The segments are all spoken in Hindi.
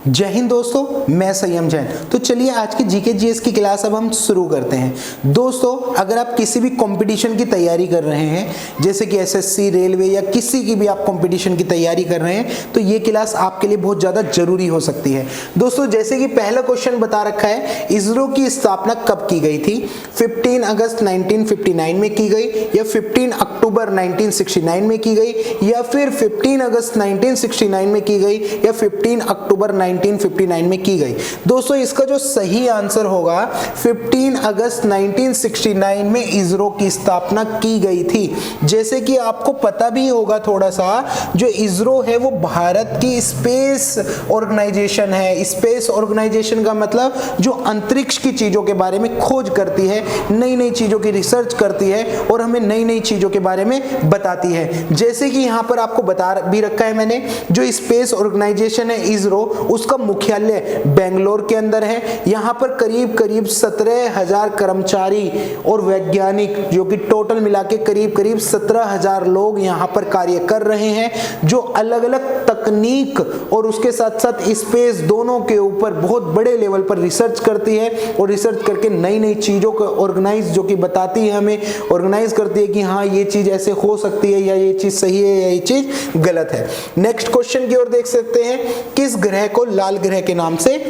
जय हिंद दोस्तों, मैं संयम जैन। तो चलिए आज की जीके जीएस की क्लास अब हम शुरू करते हैं। दोस्तों, अगर आप किसी भी कंपटीशन की तैयारी कर रहे हैं, जैसे कि एसएससी, रेलवे या किसी की भी आप कंपटीशन की तैयारी कर रहे हैं, तो ये क्लास आपके लिए बहुत ज़्यादा जरूरी हो सकती है। दोस्तों, जैसे कि पहला क्वेश्चन बता रखा है, इसरो की स्थापना कब की गई थी? 15 अगस्त 1959 में की गई, या 15 अक्टूबर 1969 में की गई, या फिर 15 अगस्त 1969 में की गई, या 15 अक्टूबर 1959 में की गई। दोस्तों, इसका जो सही आंसर होगा 15 अगस्त 1969 में इसरो की स्थापना की गई थी। जैसे कि आपको पता भी होगा थोड़ा सा, जो इसरो है वो भारत की स्पेस ऑर्गेनाइजेशन है। स्पेस ऑर्गेनाइजेशन का मतलब जो अंतरिक्ष की चीजों के बारे में खोज करती है, नई नई चीजों की रिसर्च करती है और हमें नई नई चीजों के बारे में बताती है। जैसे कि यहाँ पर आपको बता भी रखा है मैंने, जो स्पेस ऑर्गेनाइजेशन है इसरो, उसका मुख्यालय बेंगलोर के अंदर है। यहाँ पर करीब करीब 17,000 कर्मचारी और वैज्ञानिक, जो कि टोटल मिला के करीब करीब 17,000 लोग यहाँ पर कार्य कर रहे हैं, जो अलग अलग तकनीक और उसके साथ साथ स्पेस दोनों के ऊपर बहुत बड़े लेवल पर रिसर्च करती है और रिसर्च करके नई नई चीजों को ऑर्गेनाइज, जो कि बताती है हमें, ऑर्गेनाइज करती है कि हाँ ये चीज ऐसे हो सकती है, या ये चीज सही है, या ये चीज गलत है। नेक्स्ट क्वेश्चन की ओर देख सकते हैं, किस ग्रह को लाल ग्रह के नाम से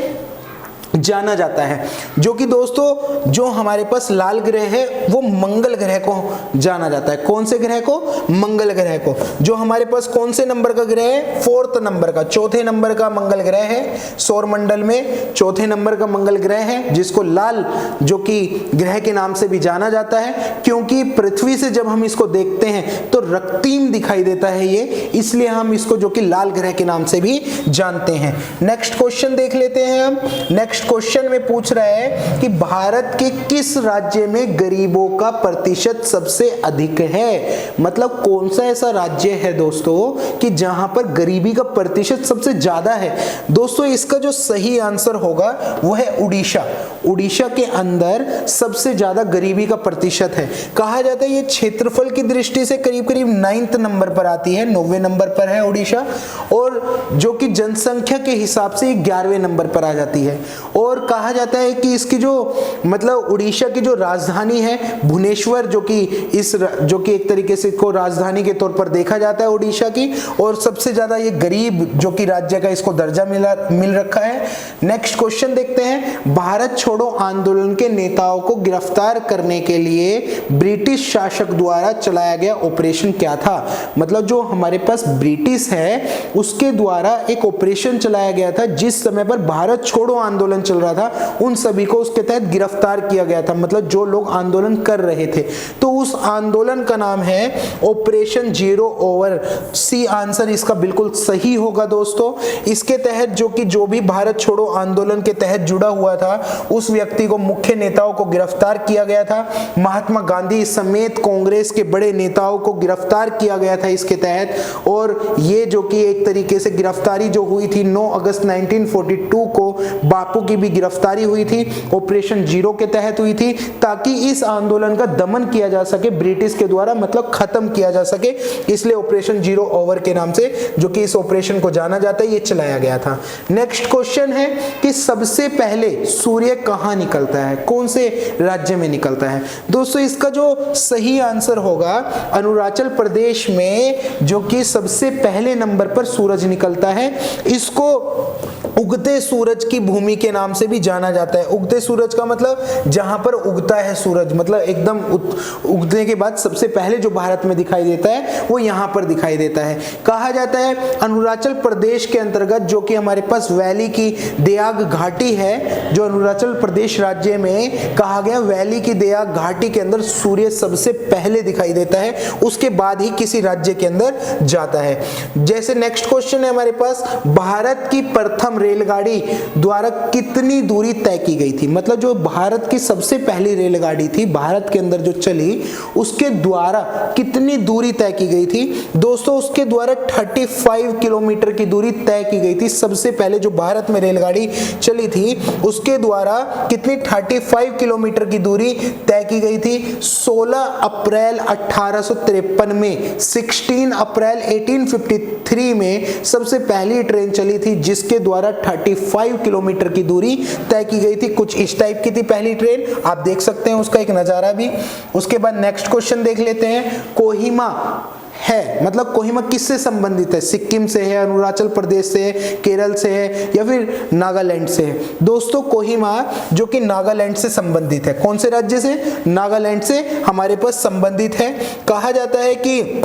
जाना जाता है? जो कि दोस्तों, जो हमारे पास लाल ग्रह है वो मंगल ग्रह को जाना जाता है। कौन से ग्रह को? मंगल ग्रह को। जो हमारे पास कौन से नंबर का ग्रह है? 4th नंबर का, चौथे नंबर का मंगल ग्रह है। सौर मंडल में चौथे नंबर का मंगल ग्रह है, जिसको लाल जो कि ग्रह के नाम से भी जाना जाता है, क्योंकि पृथ्वी से जब हम इसको देखते हैं तो रक्तीम दिखाई देता है ये, इसलिए हम इसको जो कि लाल ग्रह के नाम से भी जानते हैं। नेक्स्ट क्वेश्चन देख लेते हैं हम। नेक्स्ट क्वेश्चन में पूछ रहा है कि भारत के किस राज्य में गरीबों का प्रतिशत सबसे अधिक है? मतलब कौन सा ऐसा राज्य है दोस्तों कि जहां पर गरीबी का प्रतिशत सबसे ज्यादा है? दोस्तों, इसका जो सही आंसर होगा वो है उड़ीसा। उड़ीसा के अंदर सबसे ज्यादा गरीबी का प्रतिशत है। कहा जाता है ये क्षेत्रफल की दृष्टि से करीब करीब 9th नंबर पर आती है, 9वें नंबर पर है उड़ीसा, और जो कि जनसंख्या के हिसाब से 11वें नंबर पर आ जाती है। और कहा जाता है कि इसकी जो मतलब उड़ीसा की जो राजधानी है भुवनेश्वर, जो कि एक तरीके से इसको राजधानी के तौर पर देखा जाता है उड़ीसा की, और सबसे ज्यादा ये गरीब जो कि राज्य का इसको दर्जा मिल रखा है। नेक्स्ट क्वेश्चन देखते हैं, भारत छोड़ो आंदोलन के नेताओं को गिरफ्तार करने के लिए ब्रिटिश शासक द्वारा चलाया गया ऑपरेशन क्या था? मतलब जो हमारे पास ब्रिटिश है उसके द्वारा एक ऑपरेशन चलाया गया था, जिस समय पर भारत छोड़ो आंदोलन चल रहा था, उन सभी को उसके तहत गिरफ्तार किया गया था। मतलब जो लोग आंदोलन कर रहे थे, तो उस आंदोलन का नाम है operation zero over. C answer इसका बिल्कुल सही होगा दोस्तों। इसके तहत जो भी भारत छोड़ो आंदोलन के तहत जुड़ा हुआ था, उस व्यक्ति को, मुख्य नेताओं को गिरफ्तार किया गया था। महात्मा गांधी समेत कांग्रेस के बड़े नेताओं को गिरफ्तार किया गया था इसके तहत। और ये जो कि एक तरीके से गिरफ्तारी जो हुई थी 9 अगस्त 1942 को बापू की भी गिरफ्तारी हुई थी, ऑपरेशन जीरो के तहत हुई थी, ताकि इस आंदोलन का दमन किया जा सके ब्रिटिश के द्वारा, मतलब खत्म किया जा सके। इसलिए ऑपरेशन जीरो ओवर के नाम से जो कि इस ऑपरेशन को जाना जाता है, ये चलाया गया था। नेक्स्ट क्वेश्चन है कि सबसे पहले सूर्य कहां निकलता है? कौन से राज्य में निकलता है? दोस्तों, इसका जो सही आंसर होगा अरुणाचल प्रदेश में, जो कि सबसे पहले नंबर पर सूरज निकलता है। इसको उगते सूरज की भूमि के नाम से भी जाना जाता है। उगते सूरज का मतलब जहां पर उगता है सूरज, मतलब एकदम उगने के बाद सबसे पहले जो भारत में दिखाई देता है वो यहां पर दिखाई देता है। कहा जाता है अरुणाचल प्रदेश के अंतर्गत, जो कि हमारे पास वैली की देयाग घाटी है, जो अरुणाचल प्रदेश राज्य में कहा गया, वैली की देयाग घाटी के अंदर सूर्य सबसे पहले दिखाई देता है, उसके बाद ही किसी राज्य के अंदर जाता है। जैसे नेक्स्ट क्वेश्चन है हमारे पास, भारत की प्रथम रेलगाड़ी द्वारा कितनी दूरी तय की गई थी? मतलब जो भारत की सबसे पहली रेलगाड़ी थी भारत के अंदर जो चली, उसके द्वारा कितनी दूरी तय की गई थी? दोस्तों, उसके द्वारा 35 किलोमीटर की दूरी तय की गई थी। सबसे पहले जो भारत में रेलगाड़ी चली थी उसके द्वारा कितनी 35 किलोमीटर की दूरी तय की गई थी। 16 अप्रैल 1853 में, 16 अप्रैल 1853 में सबसे पहली ट्रेन चली थी, जिसके द्वारा 35 किलोमीटर की दूरी तय की गई थी। कुछ इस टाइप की थी पहली ट्रेन, आप देख सकते हैं उसका एक नजारा भी। उसके बाद नेक्स्ट क्वेश्चन देख लेते हैं। कोहिमा है मतलब कोहिमा किससे संबंधित है? सिक्किम से है, अरुणाचल प्रदेश से है, केरल से है या फिर नागालैंड से है? दोस्तों कोहिमा जो कि नागालैंड से संबंधित है। कौन से राज्य से? नागालैंड से हमारे पास संबंधित है। कहा जाता है कि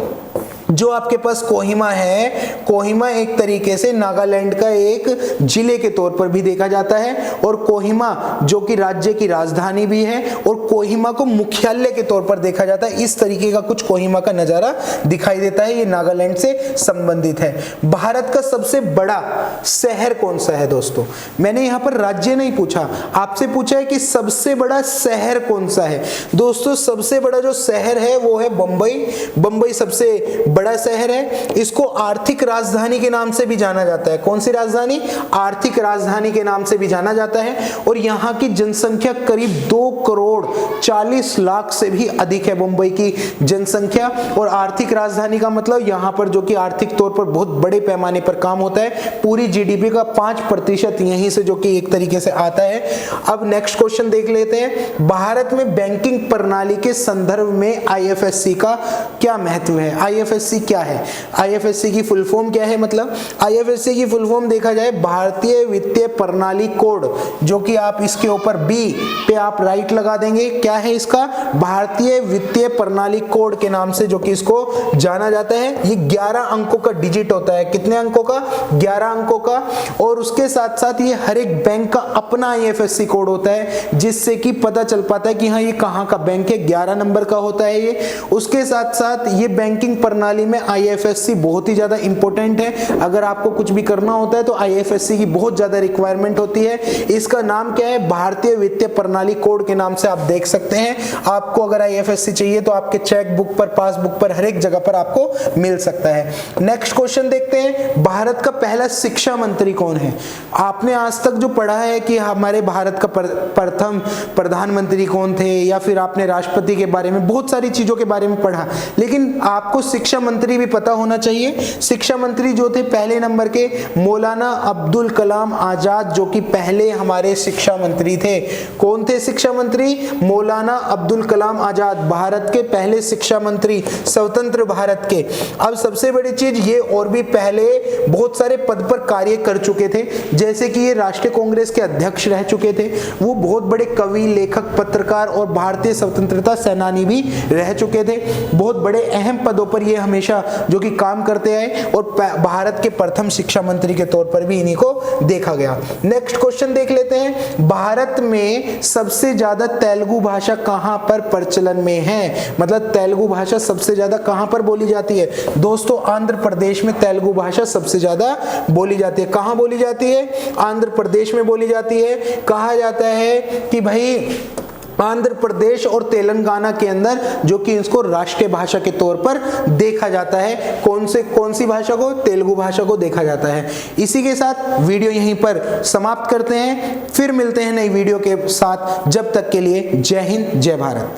जो आपके पास कोहिमा है, कोहिमा एक तरीके से नागालैंड का एक जिले के तौर पर भी देखा जाता है, और कोहिमा जो कि राज्य की राजधानी भी है, और कोहिमा को मुख्यालय के तौर पर देखा जाता है। इस तरीके का कुछ कोहिमा का नजारा दिखाई देता है। ये नागालैंड से संबंधित है। भारत का सबसे बड़ा शहर कौन सा है? दोस्तों मैंने यहाँ पर राज्य नहीं पूछा, आपसे पूछा है कि सबसे बड़ा शहर कौन सा है। दोस्तों सबसे बड़ा जो शहर है वो है बंबई। बंबई सबसे बड़ा शहर है। इसको आर्थिक राजधानी के नाम से भी जाना जाता है। कौन सी राजधानी? आर्थिक राजधानी के नाम से भी जाना जाता है। और यहाँ की जनसंख्या करीब 2 करोड़ 40 लाख से भी अधिक है मुंबई की जनसंख्या। और आर्थिक राजधानी का मतलब यहाँ पर जो कि आर्थिक तौर पर बहुत बड़े पैमाने पर काम होता है। पूरी जीडीपी का 5% यहीं से जो कि एक तरीके से आता है। अब नेक्स्ट क्वेश्चन देख लेते हैं। भारत में बैंकिंग प्रणाली के संदर्भ में आईएफएससी का क्या महत्व है? आईएफएससी क्या है? आईएफएससी की फुल फॉर्म क्या है? मतलब आईएफएससी की फुल फॉर्म देखा जाए भारतीय वित्तीय प्रणाली कोड, जो कि आप इसके ऊपर बी पे आप राइट लगा देंगे। क्या है इसका? भारतीय वित्तीय प्रणाली कोड के नाम से जो कि इसको जाना जाता है। ये 11 अंकों का डिजिट होता है। कितने अंकों का? 11 अंकों का। और उसके साथ साथ ये हर एक बैंक का अपना आईएफएससी कोड होता है, जिससे कि पता चल पाता है कि हाँ ये कहाँ का बैंक है। 11 नंबर का होता है ये। उसके साथ साथ ये बैंकिंग प्रणाली में आईएफएससी बहुत ही ज्यादा इंपॉर्टेंट है। अगर आपको कुछ भी करना होता है तो आईएफएससी की बहुत ज्यादा रिक्वायरमेंट होती है। इसका नाम क्या है? भारतीय वित्तीय प्रणाली कोड के नाम से आप देख सकते हैं। आपको अगर आईएफएससी चाहिए तो आपके चेक बुक पर, पासबुक पर, हर एक जगह पर आपको मिल सकता है। नेक्स्ट क्वेश्चन देखते हैं। भारत का पहला शिक्षा मंत्री कौन है? आपने आज तक जो पढ़ा है कि हमारे भारत का प्रथम प्रधानमंत्री कौन थे, या फिर आपने राष्ट्रपति के बारे में, बहुत सारी चीजों के बारे में पढ़ा, लेकिन आपको शिक्षा मंत्री भी पता होना चाहिए। शिक्षा मंत्री जो थे पहले नंबर के मौलाना अब्दुल कलाम आजाद, जो कि पहले हमारे शिक्षा मंत्री थे। कौन थे शिक्षा मंत्री? मौलाना अब्दुल कलाम आजाद, भारत के पहले शिक्षा मंत्री, स्वतंत्र भारत के। अब सबसे बड़ी चीज, ये और भी पहले बहुत सारे पद पर कार्य कर चुके थे। जैसे कि ये राष्ट्रीय कांग्रेस के अध्यक्ष रह चुके थे, वो बहुत बड़े कवि, लेखक, पत्रकार और भारतीय स्वतंत्रता सेनानी भी रह चुके थे। बहुत बड़े अहम पदों पर ये हमेशा जो कि काम करते आए, और भारत के प्रथम शिक्षा मंत्री के तौर पर भी इन्हीं को देखा गया। नेक्स्ट क्वेश्चन देख लेते हैं। भारत में सबसे ज्यादा तेलुगु भाषा कहां पर प्रचलन में है? मतलब तेलुगु भाषा सबसे ज्यादा कहां पर बोली जाती है? दोस्तों आंध्र प्रदेश में तेलुगु भाषा सबसे ज्यादा बोली जाती है। कहां बोली जाती है? आंध्र प्रदेश में बोली जाती है। कहा जाता है कि भाई आंध्र प्रदेश और तेलंगाना के अंदर जो कि इसको राष्ट्रीय भाषा के तौर पर देखा जाता है। कौन सी भाषा को? तेलुगु भाषा को देखा जाता है। इसी के साथ वीडियो यहीं पर समाप्त करते हैं। फिर मिलते हैं नई वीडियो के साथ। जब तक के लिए जय हिंद, जय भारत।